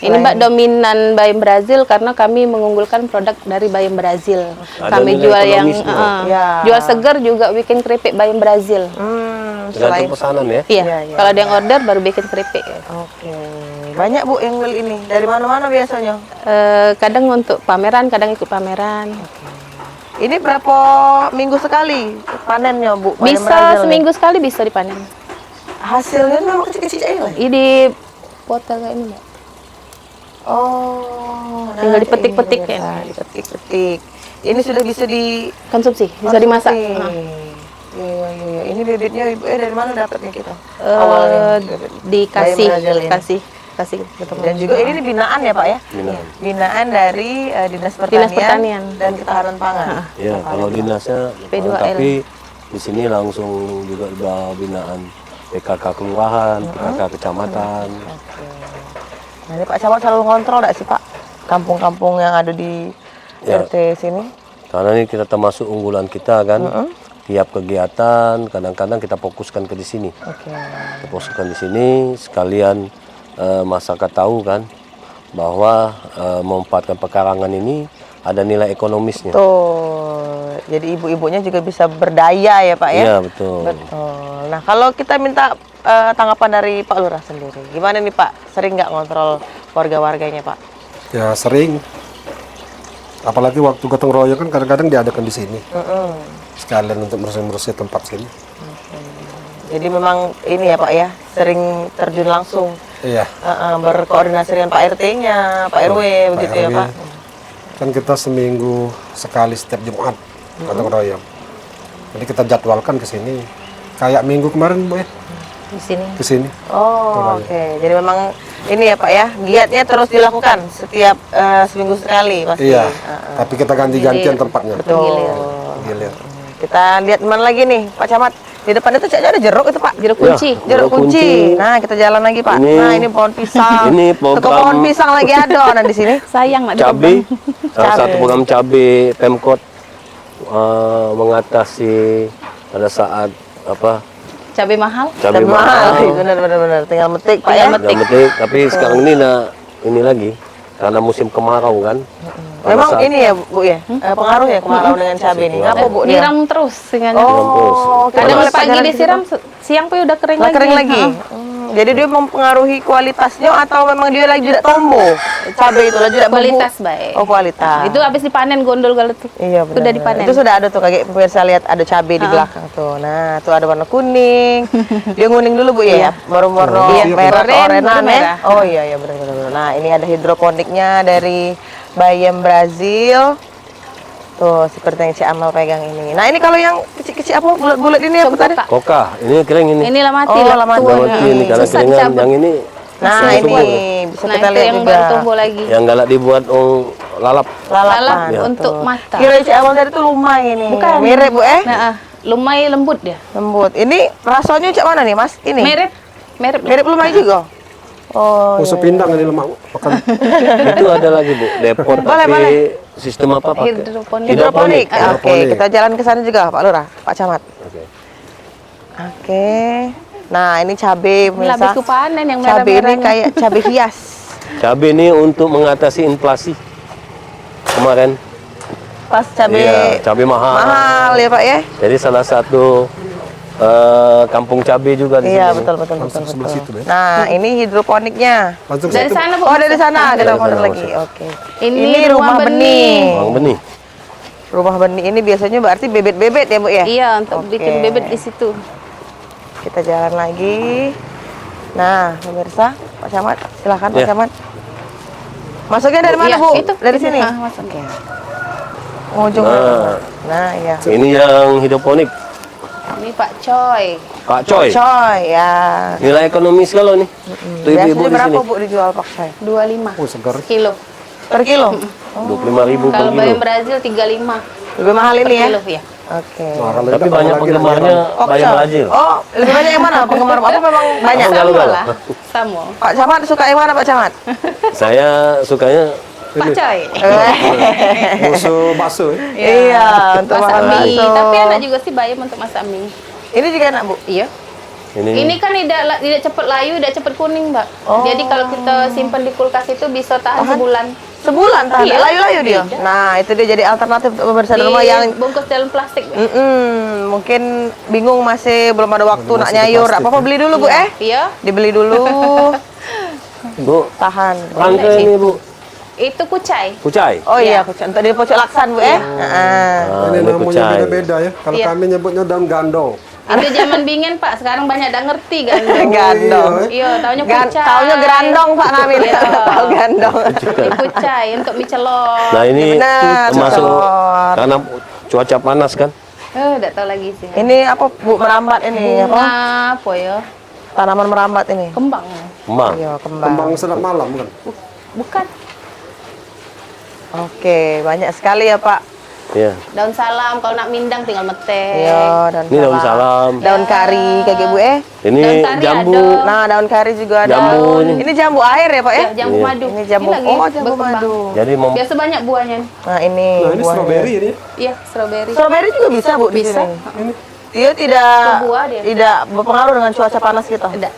Ini Mbak dominan bayam Brazil karena kami mengunggulkan produk dari bayam Brazil. Ada Kami nilai jual yang ekonomisnya. Iya. jual segar juga bikin keripik bayam Brazil. Tergantung Selain pesanan ya. Iya. Iya, iya. Kalau ada yang order baru bikin keripik. Oke. Banyak Bu yang beli ini. Dari mana-mana biasanya? Kadang untuk pameran, kadang ikut pameran. Ini berapa minggu sekali panennya Bu? Bayam Bisa Brazil nih? seminggu sekali bisa dipanen. Hasilnya tuh memang kecil-kecil aja lah. Ini botol kayak ini, Mbak. Oh, Tinggal nah, dipetik-petik ini ya. pemirsa, dipetik-petik. Ini sudah bisa di Konsumsi, bisa dimasak. Iya. Ini bibitnya Ibu dari mana dapatnya kita? Dikasih, Bayam Brazil ini. kasih gitu. Dan juga ini binaan ya Pak ya? Binaan. Binaan dari Dinas Pertanian Pertanian dan Ketahanan Pangan. Ya, kalau dinasnya, P2L. tapi di sini langsung juga ada binaan PKK kelurahan, PKK kecamatan. Nah, ini Pak Camat selalu kontrol nggak sih Pak? Kampung-kampung yang ada di Ya. RT sini? Karena ini kita termasuk unggulan kita kan. Tiap kegiatan kadang-kadang kita fokuskan ke di sini. Oke. Kita fokuskan di sini sekalian masyarakat tahu kan bahwa memanfaatkan pekarangan ini ada nilai ekonomisnya. Tuh, jadi ibu-ibunya juga bisa berdaya ya Pak ya? Iya, betul. Betul. Nah, kalau kita minta tanggapan dari Pak Lurah sendiri, gimana nih Pak? Sering nggak ngontrol warga-warganya Pak? Ya sering. Apalagi waktu gotong royong kan kadang-kadang diadakan di sini. Sekalian untuk bersih-bersih tempat sini. Jadi memang ini ya Pak ya, sering terjun langsung Iya. berkoordinasi dengan Pak RT-nya, Pak RW begitu ya RW. Pak? Kan kita seminggu sekali setiap Jumat gotong royong. Jadi kita jadwalkan ke sini. Kayak minggu kemarin Bu ya, Di sini. ke sini. Oh, oke. Jadi memang ini ya Pak ya, giatnya terus dilakukan setiap seminggu sekali pasti. Iya. Tapi kita ganti-gantian tempatnya. Betul. Gilir. Kita lihat mana lagi nih Pak Camat. Di depan itu caknya ada jeruk itu Pak. Jeruk kunci. Ya. Jeruk Jeruk kunci. kunci. Nah, kita jalan lagi Pak. Ini- Nah, ini pohon pisang. Ini Toko program- pohon pisang lagi ada nah di sini. Sayang nak Cabai, salah Cabai. satu program cabai Pemkot mengatasi pada saat apa Cabai mahal. cabai Mahal. mahal. Benar. Tinggal metik Pak ya. Udah metik, tapi sekarang ini lagi karena musim kemarau kan. Pada Memang saat- ini ya Bu ya, pengaruh ya kemarau dengan cabai ini. Ngapa Bu dia? Nyiram terus dengan Oh, kadang karena pagi jalan disiram, siang pun udah kering Lah lagi. kering lagi. Ha. Jadi dia mempengaruhi kualitasnya atau memang dia lagi tidak tombo? Cabai itu lagi tidak bumbu? Kualitas baik. Oh, kualitas. Itu habis dipanen gondol kalau tuh. Iya Itu benar. udah dipanen. Itu sudah ada tuh kayak pemirsa lihat ada cabai di belakang tuh. Nah, tuh ada warna kuning. Dia nguning dulu Bu ya. Baru warna Iya, merah oren, keorenan baru ya. merah. Oh iya benar. Nah, ini ada hidroponiknya dari Bayam Brazil. Tuh, seperti yang Cik Amal pegang ini. Nah, ini kalau yang kecil-kecil apa bulat-bulat ini apa tadi? Cempaka. Koka, ini kering ini. Inilah mati Oh, lah lah mati. tua. Udah mati ini karena Susah keringan. dicabut. Yang ini Nah, masih ini subur. bisa Nah, kita itu lihat yang juga. baru tumbuh lagi. Yang galak dibuat lalap. Lalap Lalapan. untuk Tuh. mata. Kira Cik Amal tadi tuh lumai ini. Bukan. Mirip Bu Nah, lumai lembut dia. Lembut. Ini rasanya cak mana nih Mas? Ini. Mirip lumai juga. Oh. Musuh pindang ini lemak Bu. Makan. Itu ada lagi Bu, depot Boleh, tapi boleh. sistem apa pakai? Hidroponik. Hidroponik. Oke, Hidroponik. kita jalan ke sana juga Pak Lurah, Pak Camat. Oke. Oke. Nah, ini cabai Ini habis pemirsa. ku panen yang Cabai ini merah-merahnya. kayak cabai hias. Cabai ini untuk mengatasi inflasi kemarin. Pas cabai Iya, cabai mahal. mahal ya Pak ya? Jadi salah satu kampung cabai juga di Iya, sini. betul. Langsung sebelah situ ya. Nah, ini hidroponiknya. Langsung Dari situ. sana Bu. Oh, dari sana kita Dari mundur sana lagi. masuk. Oke. Ini rumah benih. Bang Benih. Rumah benih ini biasanya berarti bebet-bebet ya, Bu ya? Iya, untuk Oke. bikin bebek di situ. Kita jalan lagi. Nah, pemirsa, Pak Camat, silakan Pak Iya. Camat. Masuknya dari mana, Iya, Bu? itu. Dari sini. Ah, masuk. Ujung. Nah. Nah, iya. Ini yang hidroponik. Ini Pak Coy. Pak Coy. Coy, ya. Nilai ekonomis kalau nih. Tuh Biasanya ibu-ibu di berapa, sini. Bu, dijual Pak Coy? 25 Oh, segar. kilo. Per kilo? 25.000 per Kalau kilo. bayam Brazil 35 Lebih mahal per ini ya? kilo ya. Oke. Nah, kalau Tapi itu banyak lagi penggemarnya bayam Coy. Brazil. Oh, lebih banyak yang mana? Penggemar apa memang banyak? Apa Sama galau-galau? lah. Sama. Pak Camat suka yang mana, Pak Camat? Saya sukanya Pak Coy. musuh bakso ya. Iya, untuk Masak makan mie. bakso. Tapi enak juga sih bayam untuk masak mie. Ini juga enak, Bu? Iya. Ini kan tidak cepat layu, tidak cepat kuning, Mbak. Oh. Jadi kalau kita simpan di kulkas itu bisa tahan sebulan. Sebulan tahan Iya. layu-layu dia. Nah, itu dia jadi alternatif untuk pemirsa di rumah yang Bungkus dalam plastik. Mbak. mungkin bingung masih belum ada waktu nak nyayur. Apa-apa beli dulu, Bu Iya. Dibeli dulu. Bu, Tahan. rangka ini Bu, Itu kucai. kucai. Oh iya, untuk di pojok laksan Bu ya. Heeh. Ah, Ini ini namanya kucai. beda-beda ya. Kalau Iya. kami nyebutnya daun gandong. Itu zaman bingen Pak, sekarang banyak dah ngerti gandong. Gandong. Iya, taunya kucai. Taunya gerandong Pak kami. Iya. Tahu gandong. Ini kucai untuk mie celor. Nah ini Benar, termasuk telur. karena cuaca panas kan. Enggak tahu lagi sih. Ini apa Bu merambat ini apa? Bunga apa ya? Tanaman merambat ini. Kembang. Emang. Iya, kembang. Kembang sedap malam kan. Bukan. Oke, banyak sekali ya Pak. Iya. Daun salam, kalau nak mindang tinggal metek. Iya, daun Ini daun salam. Daun kari kayak Bu Daun Ini kari jambu. ada. Nah, daun kari juga ada. Jambu ini. Ini jambu air ya Pak ya? Ya, jambu Iya. madu. Ini jambu. lagi Oh, jambu berkembang. madu. Jadi Biasa banyak buahnya. Nah, ini. Nah, ini buahnya. stroberi ini. Iya, stroberi. Strawberry juga bisa Bu di Bisa. sini. Dia tidak Berbuah dia. tidak berpengaruh dengan cuaca panas kita. Ada.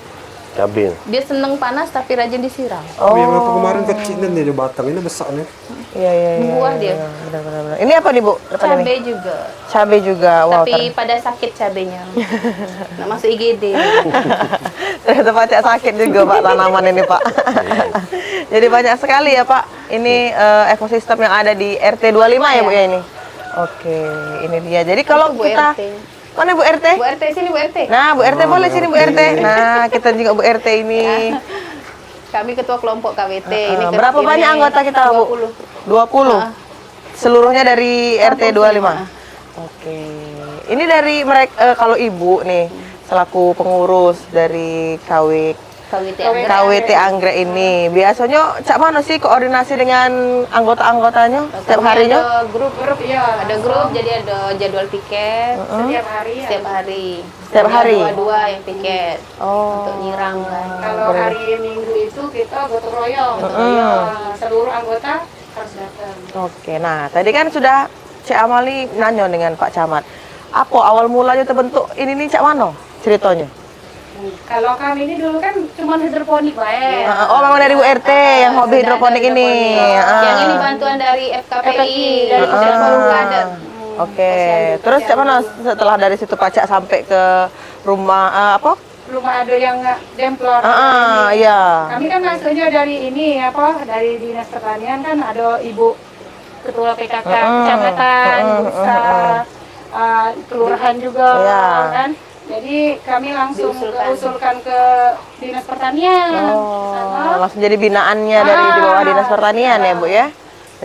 cabai. Dia seneng panas tapi rajin disiram. Oh, yang aku kemarin kecil nih di batang ini besar nih. Iya iya iya. Buah dia. Benar. Ini apa nih Bu? Depan ini? Cabai juga. Cabai juga. Wah, Tapi pada sakit cabenya. Nggak masuk IGD. ternyata Pak sakit juga Pak tanaman ini Pak. Jadi banyak sekali ya Pak. Ini ekosistem yang ada di RT 25 ya Bu ya ini. Oke, ini dia. Jadi kalau Bu kita RT. mana Bu RT? Bu RT sini Bu RT. Nah, Bu RT boleh sini Bu RT. Nah, kita juga Bu RT ini. Kami ketua kelompok KWT. Ini Berapa ini banyak anggota kita, Bu? 20. 20. Seluruhnya dari RT 25. Oke. Ini dari mereka kalau Ibu nih selaku pengurus dari KWT Anggrek ini. Biasanya cak mana sih koordinasi dengan anggota-anggotanya setiap harinya? Ada grup ya. Ada grup jadi ada jadwal piket Setiap hari ya. setiap hari. Setiap hari? Dua yang piket untuk nyiram kan. Kalau hari Minggu itu kita gotong royong. Seluruh anggota harus datang. Oke, nah tadi kan sudah Cik Amali nanya dengan Pak Camat. Apa awal mulanya terbentuk ini nih Cak Mano ceritanya? Kalau kami ini dulu kan cuma hidroponik baik. Oh, memang dari Bu RT yang hobi hidroponik ini. Yang ini bantuan dari FKPI dari Pusat Forum Kader. Oke, terus Cak Mano setelah dari situ Pak Cak sampai ke rumah apa? Belum ada yang demplor. Iya. Kami kan hasilnya dari ini dari Dinas Pertanian kan ada Ibu Ketua PKK Kecamatan, Bursa, Kelurahan juga Iya. kan. Jadi kami langsung usulkan ke Dinas Pertanian. Langsung jadi binaannya dari di bawah Dinas Pertanian ya, Bu ya.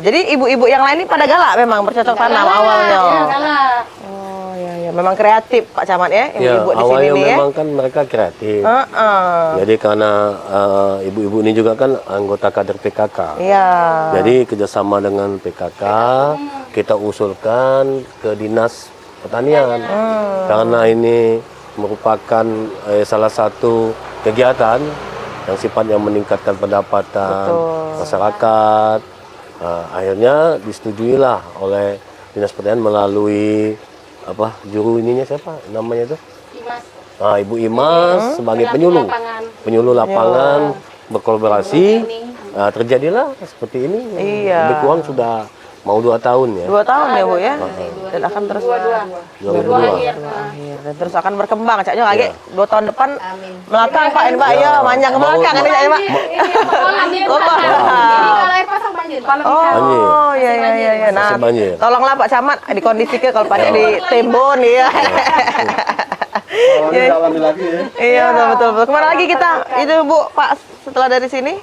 Jadi ibu-ibu yang lain ini pada galak memang bercocok tanam awalnya. Iya, galak. Oh iya, memang kreatif Pak Camat ya, Ya, ibu-ibu di sini awalnya nih ya. memang kan mereka kreatif. Heeh. Jadi karena ibu-ibu ini juga kan anggota kader PKK. Iya. Jadi kerjasama dengan PKK kita usulkan ke Dinas Pertanian karena ini merupakan salah satu kegiatan yang sifatnya meningkatkan pendapatan masyarakat. Akhirnya disetujuilah oleh Dinas Pertanian melalui juru ininya siapa namanya itu? Imas. Ibu Imas sebagai penyuluh lapangan berkolaborasi. Terjadilah seperti ini. Iya. Lebih kurang sudah mau 2 tahun ya. 2 tahun ya Bu ya. Dan akan terus 2002. akhir. Dan terus akan berkembang Caknya lagi 2 tahun depan melakang Pak ini Pak ya, manjang ke belakang ini Caknya Pak. Kalau air pasang banjir. Oh iya. Nah, Masih banjir. tolonglah Pak Camat dikondisikan kalau Pak di tembon ya. Iya betul. Kemana lagi kita? Itu Bu Pak setelah dari sini?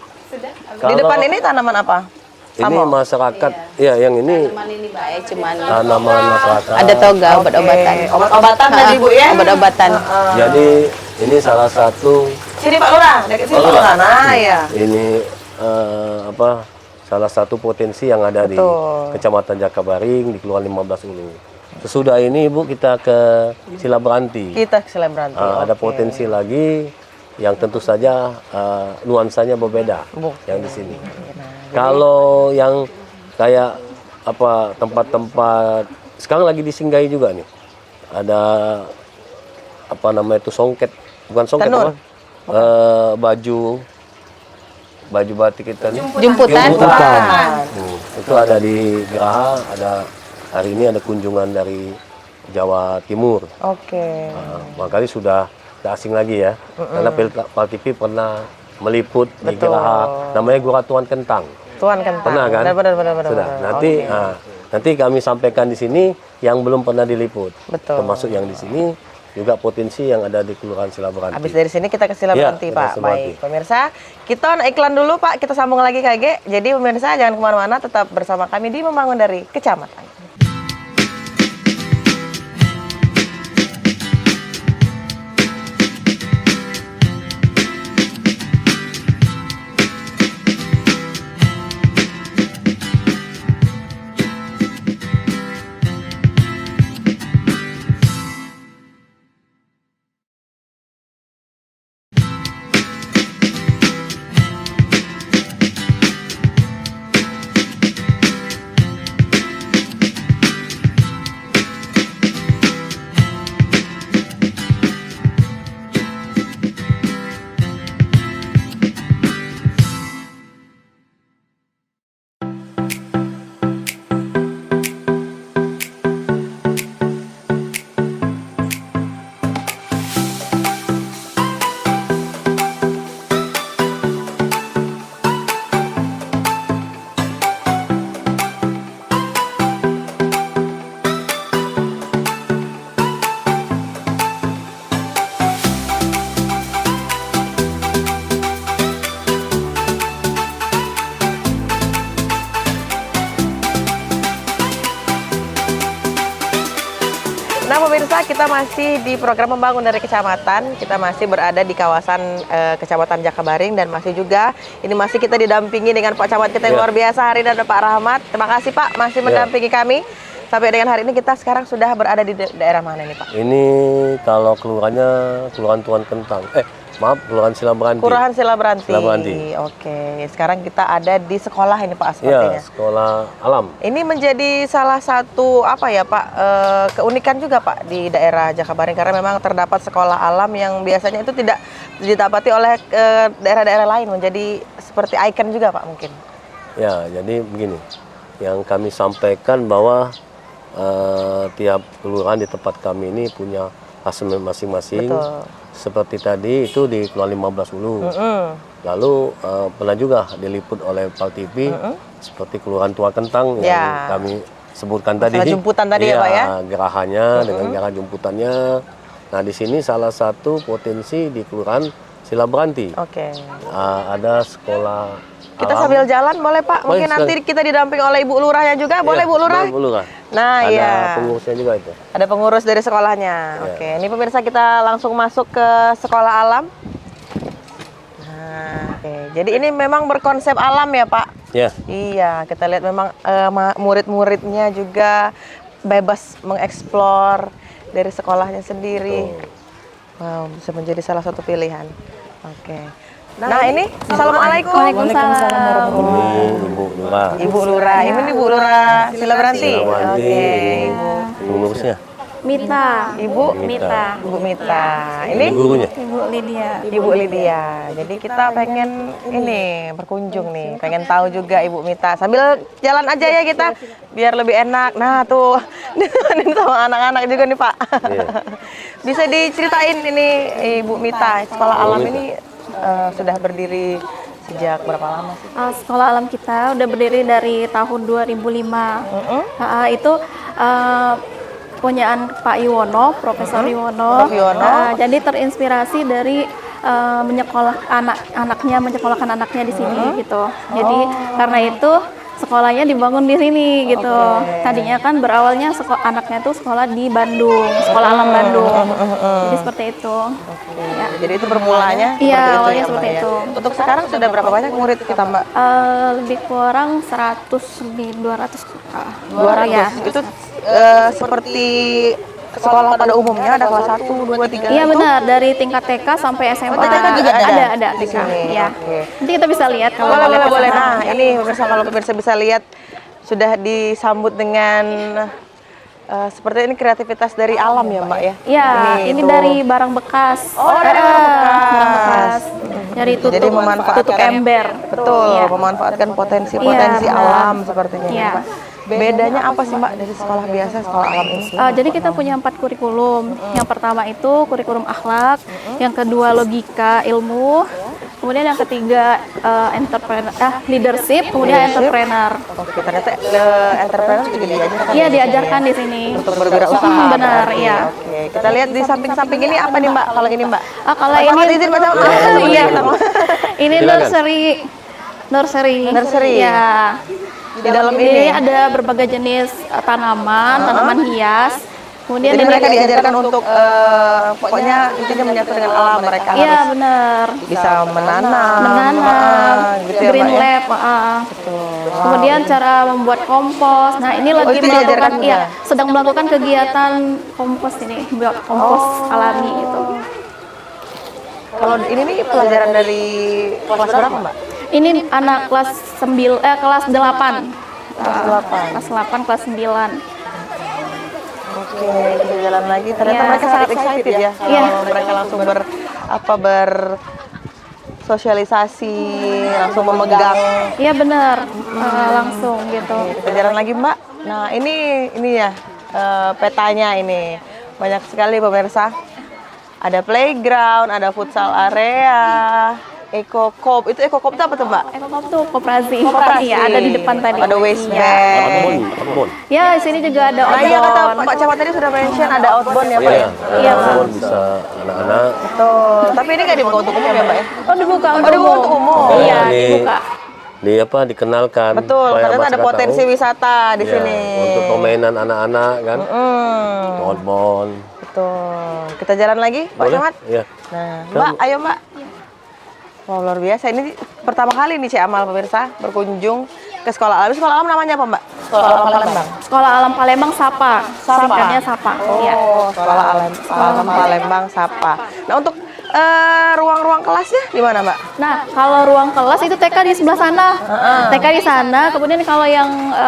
Di depan ini tanaman apa? Ini masyarakat, ya yang ini Tanaman ini baik cuman tanaman masyarakat. ada toga obat-obatan. Obat-obatan tadi Bu ya? Obat-obatan. Jadi ini salah satu Sini Pak Lurah, dekat sini Pak Lurah. Nah ya. ini salah satu potensi yang ada di Kecamatan Jakabaring di Kelurahan 15 Ulu. Sesudah ini Ibu kita ke Silaberanti. Kita ke Silaberanti. Ada potensi lagi yang tentu saja nuansanya berbeda yang di sini. Kalau yang kayak tempat-tempat sekarang lagi disinggahi juga nih. Ada songket, bukan songket Tenun. baju batik kita nih. Jemputan. Itu ada di Geraha, hari ini ada kunjungan dari Jawa Timur. Oke. Makanya sudah tidak asing lagi ya. Karena Palkipi pernah meliput di Betul. Geraha namanya Gua Tuan Kentang. Tuan Kentang. Pernah kan? Benar. Sudah. Nanti kami sampaikan di sini yang belum pernah diliput. Betul. Termasuk yang di sini juga potensi yang ada di Kelurahan Silaberanti. Habis dari sini kita ke Silaberanti, Iya, Pak. ke Silaberanti. Baik, pemirsa, kita iklan dulu, Pak. Kita sambung lagi KG. Jadi pemirsa jangan kemana-mana, tetap bersama kami di Membangun dari Kecamatan. Nah pemirsa, kita masih di program Membangun dari Kecamatan. Kita masih berada di kawasan Kecamatan Jakabaring dan masih juga ini masih kita didampingi dengan Pak Camat kita yang luar biasa hari ini, ada Pak Rahmat. Terima kasih Pak masih mendampingi kami. Sampai dengan hari ini kita sekarang sudah berada di daerah mana nih Pak? Ini kalau kelurahannya Kelurahan Tuan Kentang. Kelurahan Silaberanti. Kelurahan Silaberanti. Silaberanti. Oke, sekarang kita ada di sekolah ini Pak Iya, sepertinya. sekolah alam. Ini menjadi salah satu apa ya Pak, keunikan juga Pak di daerah Jakabaring karena memang terdapat sekolah alam yang biasanya itu tidak didapati oleh daerah-daerah lain, menjadi seperti ikon juga Pak mungkin. Ya, jadi begini. Yang kami sampaikan bahwa tiap kelurahan di tempat kami ini punya khas masing-masing. Betul. Seperti tadi itu di Kelurahan 15 Ulu. Lalu pernah juga diliput oleh Pal TV seperti Kelurahan Tua Kentang yang kami sebutkan tadi. Masalah jemputan tadi ya Pak ya? Gerahanya dengan gerah jemputannya. Nah di sini salah satu potensi di Kelurahan Silaberanti. Oke. Ada sekolah Kita alam. sambil jalan boleh Pak? Boleh, Mungkin nanti kita didamping oleh Ibu Lurahnya juga, boleh Iya, Bu Lurah? boleh, Bu Lurah. Nah Ada iya. pengurusnya juga itu. Ada pengurus dari sekolahnya. Oke, ini pemirsa kita langsung masuk ke sekolah alam. Nah, oke. Jadi ini memang berkonsep alam ya Pak? Ya. Iya, kita lihat memang murid-muridnya juga bebas mengeksplor dari sekolahnya sendiri. Wow, bisa menjadi salah satu pilihan. Oke. Nah, ini Assalamualaikum. Waalaikumsalam. Ini Ibu Lurah. Ibu Lurah, ini Bu Lurah Silaberanti. Silaberanti. Oke, Pengurusnya. Mita. Ibu Mita. Ibu Mita. Ini Ini gurunya. Ibu Lydia. Ibu Lydia. Jadi kita pengen ini berkunjung nih, pengen tahu juga Ibu Mita. Sambil jalan aja ya kita, biar lebih enak. Nah tuh, ini sama anak-anak juga nih Pak. Iya. Bisa diceritain ini Ibu Mita, sekolah alam ini sudah berdiri sejak berapa lama sih? Sekolah alam kita udah berdiri dari tahun 2005. Itu punyaan Pak Iwono, Profesor Iwono. Prof. Iwono. Jadi terinspirasi dari menyekolahkan anaknya di sini gitu. Jadi karena itu sekolahnya dibangun di sini gitu. Tadinya kan berawalnya anaknya tuh sekolah di Bandung, Sekolah Alam Bandung. Jadi seperti itu. Ya. Jadi itu bermulanya Iya, seperti awalnya ya, Mbak, seperti ya? itu. Untuk sekarang sudah berapa banyak murid kita Mbak? Lebih kurang 100 lebih 200 200. ya. Itu seperti sekolah pada umumnya ada kelas 1, 2, 3. Iya benar, dari tingkat TK sampai SMA. TK juga ada ada di TK. sini. Iya. Oke. Nanti kita bisa lihat kalau Boleh. ke sana. Nah, ini pemirsa, kalau pemirsa bisa lihat sudah disambut dengan seperti ini kreativitas dari alam ya Mbak ya? Iya, ini tuh. dari barang bekas. Oh, dari barang bekas. Barang bekas. Dari Jadi memanfaatkan tutup ember. Betul, Iya. memanfaatkan potensi Iya, benar. alam sepertinya. Iya. Pak. Bedanya apa sih Mbak dari sekolah biasa, sekolah alam ini? Jadi kita punya 4 kurikulum. Yang pertama itu kurikulum akhlak, yang kedua logika ilmu, kemudian yang ketiga leadership, kemudian entrepreneur. Oke, ternyata entrepreneur juga diajarkan. Iya, diajarkan di sini. Untuk berwirausaha. Benar, berarti. iya. Oke, kita lihat di samping-samping ini apa nih Mbak? Kalau ini Mbak? Kalau Pak Camat ini izin Pak Camat. iya. Kita Ini nursery. Nursery. Ya. di dalam Ini ini. ada berbagai jenis tanaman hias. Kemudian Jadi ini mereka diajarkan untuk pokoknya intinya menyatu dengan alam, mereka Iya, harus benar. bisa menanam, Menanam, gitu ya, green Mbak, ya? lab. Kemudian cara membuat kompos. Nah, ini lagi itu diajarkan melakukan, juga? sedang melakukan kegiatan kompos ini, buat kompos alami gitu. Kalau ini nih pelajaran dari kelas berapa Mbak? Ini anak kelas 8. Kelas 8. Kelas 8, kelas 9. Oke, kita jalan lagi. Ternyata Iya. mereka sangat excited ya. Kalau Iya. mereka langsung bersosialisasi, langsung memegang. Iya benar, langsung gitu. Kita jalan lagi Mbak. Nah ini ya petanya ini banyak sekali pemirsa. Ada playground, ada futsal area, Eco Coop. Itu Eco Coop itu apa tuh Mbak? Ekokop tuh koperasi. Koperasi. Iya, ada di depan tadi. Ada waste Iya. bag. Outbound. Ya, di sini juga ada Nah iya kata outbound. Pak Camat tadi sudah mention ada outbound ya Pak ya? Iya, Pak. Outbound bisa anak-anak. Betul. Tapi ini nggak dibuka untuk umum ya Mbak ya? Oh, dibuka Oh, dibuka untuk umum. Iya, Di- dibuka. Dikenalkan. Betul, supaya ternyata ada masyarakat potensi tahu. wisata di Iya, sini. untuk permainan anak-anak kan. Outbound. Betul. Kita jalan lagi Pak Boleh? Camat? Iya. Nah, Mbak, ayo Mbak. Wow, luar biasa. Ini pertama kali nih Cik Amal pemirsa berkunjung ke sekolah alam. Sekolah alam namanya apa Mbak? Sekolah alam Palembang. Sekolah Alam Palembang SAPA. Singkatnya SAPA. Iya. Oh, sekolah alam Palembang Sapa. Nah, untuk ruang-ruang kelasnya di mana Mbak? Nah, kalau ruang kelas itu TK di sebelah sana. TK di sana. Kemudian kalau yang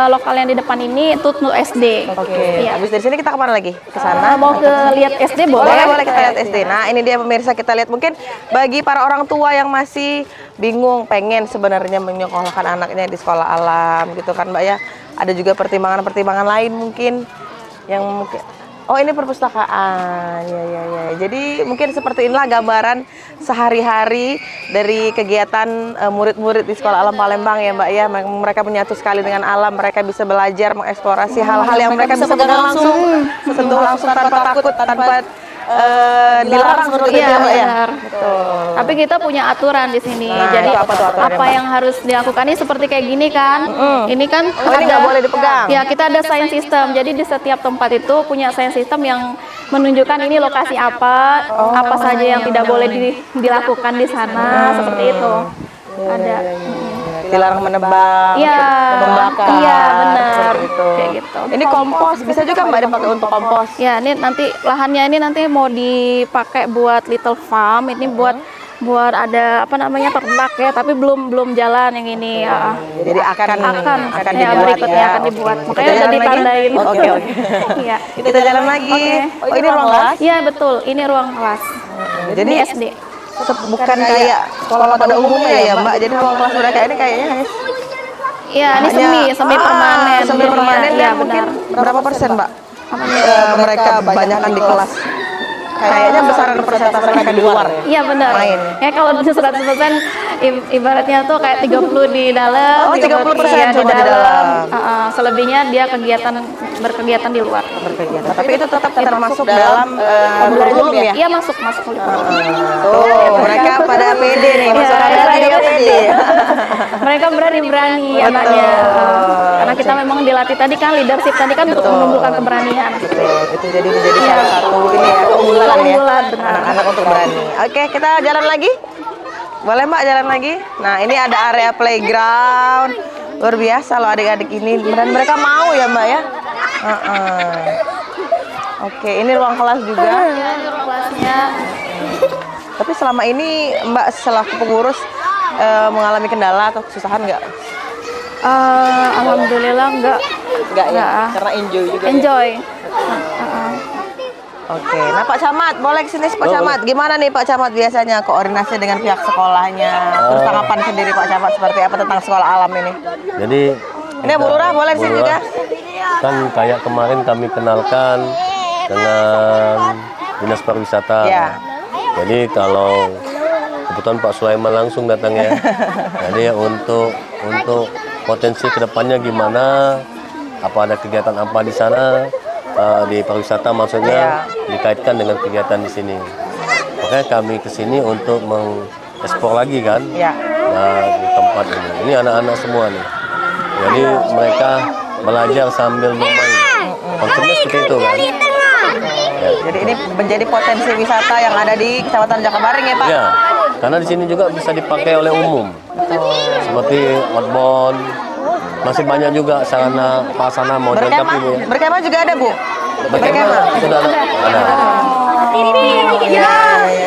lokal yang di depan ini itu SD. Oke. Iya. Habis dari sini kita kemana lagi? Ke sana? Mau ke lihat SD boleh? Boleh kita lihat SD. Nah, ini dia pemirsa, kita lihat mungkin bagi para orang tua yang masih bingung pengen sebenarnya menyekolahkan anaknya di sekolah alam gitu kan Mbak ya. Ada juga pertimbangan-pertimbangan lain mungkin yang mungkin ini perpustakaan. Ya. Jadi mungkin seperti inilah gambaran sehari-hari dari kegiatan murid-murid di Sekolah Alam Palembang ya Mbak ya. Mereka menyatu sekali dengan alam, mereka bisa belajar mengeksplorasi hal-hal yang mereka bisa pegang langsung, sentuh langsung tanpa takut, tanpa dilarang seperti itu ya Mbak ya. benar. Tapi kita punya aturan di sini. Nah, Jadi itu apa tuh aturannya, apa Mbak? yang harus dilakukan ini seperti kayak gini kan? Ini kan ini nggak boleh dipegang? Ya, kita ada science system. Jadi di setiap tempat itu punya science system yang menunjukkan ini lokasi apa saja yang tidak boleh dilakukan di sana, seperti itu. Ada. Dilarang menebang, Iya, membakar, iya benar. seperti itu. Kayak gitu. Ini kompos, bisa juga Mbak dipakai untuk kompos. Ya, ini nanti lahannya ini nanti mau dipakai buat little farm. Ini buat ada apa namanya ternak ya, tapi belum jalan yang ini ya. Jadi akan ya, dibuat berikutnya ya. akan dibuat. Oke. Makanya Kita udah jalan lagi? ditandain. Oke. Iya. Kita jalan lagi. Oh, ini ruang kelas. Iya, betul. Ini ruang kelas. Jadi Ini SD. bukan kayak sekolah pada umumnya ya Mbak. Jadi ruang kelas mereka ini kayaknya hanya Iya, ini semi permanen. Semi permanen Iya, dan mungkin benar. berapa persen Mbak? Mereka kebanyakan di kelas. Kayaknya besaran persentase mereka di luar. Iya benar. Main. Ya kalau 100% ibaratnya tuh kayak 30 di dalam. Oh, 30% iya, cuma di dalam. Selebihnya dia berkegiatan di luar. Berkegiatan. Tapi itu tetap termasuk dalam kurikulum ya. Iya masuk kurikulum. Tuh, mereka pada pede nih, masyarakat juga pede. Mereka berani anaknya. Karena kita memang dilatih tadi kan leadership tadi kan untuk menumbuhkan keberanian. Itu jadi menjadi salah satu ini ya keunggulan ya. Keunggulan, benar. Anak-anak untuk berani. Oke, kita jalan lagi. Boleh Mbak jalan lagi? Nah, ini ada area playground. Luar biasa loh adik-adik ini. Dan mereka mau ya Mbak ya. Oke, ini ruang kelas juga. Ini ruang kelasnya. Tapi selama ini Mbak selaku pengurus mengalami kendala atau kesusahan nggak? Alhamdulillah enggak. Nggak ya? Nggak. Karena enjoy juga. Enjoy. Oke, nah Pak Camat, boleh kesini Pak Camat. Gimana nih Pak Camat biasanya koordinasi dengan pihak sekolahnya? Terus tanggapan sendiri Pak Camat seperti apa tentang sekolah alam ini? Jadi Ini Bu Lurah boleh di sini Bu juga? Lurah, kan kayak kemarin kami kenalkan dengan Dinas Pariwisata. Iya. Jadi kalau kebetulan Pak Sulaiman langsung datang ya. Jadi untuk potensi kedepannya gimana, apa ada kegiatan apa di sana, di pariwisata maksudnya dikaitkan dengan kegiatan di sini. Makanya kami ke sini untuk mengeksplor lagi kan. Ya. Nah, di tempat ini. Ini anak-anak semua nih. Jadi mereka belajar sambil bermain. Konsepnya seperti itu kan. Ya. Jadi ini menjadi potensi wisata yang ada di Kecamatan Jakabaring ya Pak? Ya, karena di sini juga bisa dipakai oleh umum. Seperti outbound. Masih banyak juga sarana prasarana mau dilengkapi Bu ya. Berkemah juga ada Bu? Berkemah sudah ada.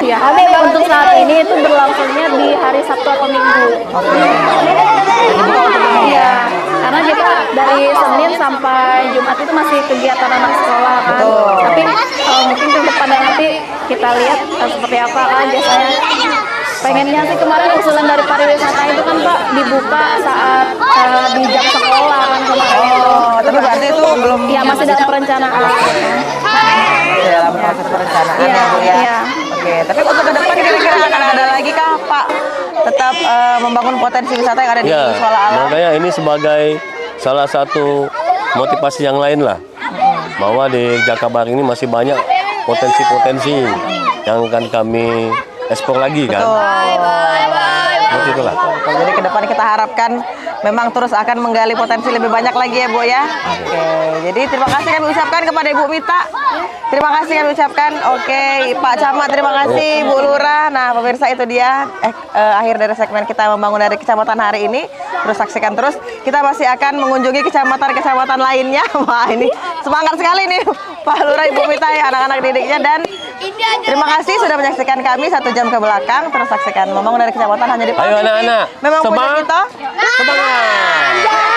Ya, untuk saat ini itu berlangsungnya di hari Sabtu atau Minggu. Iya, karena kita dari Senin sampai Jumat itu masih kegiatan anak sekolah kan. Tapi mungkin ke depannya nanti kita lihat seperti apa kan biasanya. Pengennya sih kemarin usulan dari pariwisata itu kan Pak dibuka saat di jam sekolah kan kemarin itu. Tapi berarti itu belum. Ya masih dalam perencanaan. Dalam proses perencanaan ya Bu ya. Iya. Oke, tapi untuk ke depan kira-kira akan ada lagi kah Pak tetap membangun potensi wisata yang ada di Ya, Suala Alam? makanya ini sebagai salah satu motivasi yang lain lah. Bahwa di Jakabaring ini masih banyak potensi-potensi yang akan kami eksplor lagi kan. Seperti itulah. Jadi ke depan kita harapkan memang terus akan menggali potensi lebih banyak lagi ya Bu ya. Oke, jadi terima kasih kami ucapkan kepada Ibu Mita. Terima kasih kami ucapkan. Oke, Pak Camat terima kasih, Bu Lurah. Nah pemirsa itu dia akhir dari segmen kita membangun dari kecamatan hari ini. Terus saksikan terus. Kita masih akan mengunjungi kecamatan-kecamatan lainnya. Wah ini semangat sekali nih Pak Lurah, Ibu Mita ya, anak-anak didiknya. Dan terima kasih sudah menyaksikan kami 1 jam ke belakang. Terus saksikan membangun dari kecamatan hanya di Ayo anak-anak, Memang punya semangat. kita. Semangat.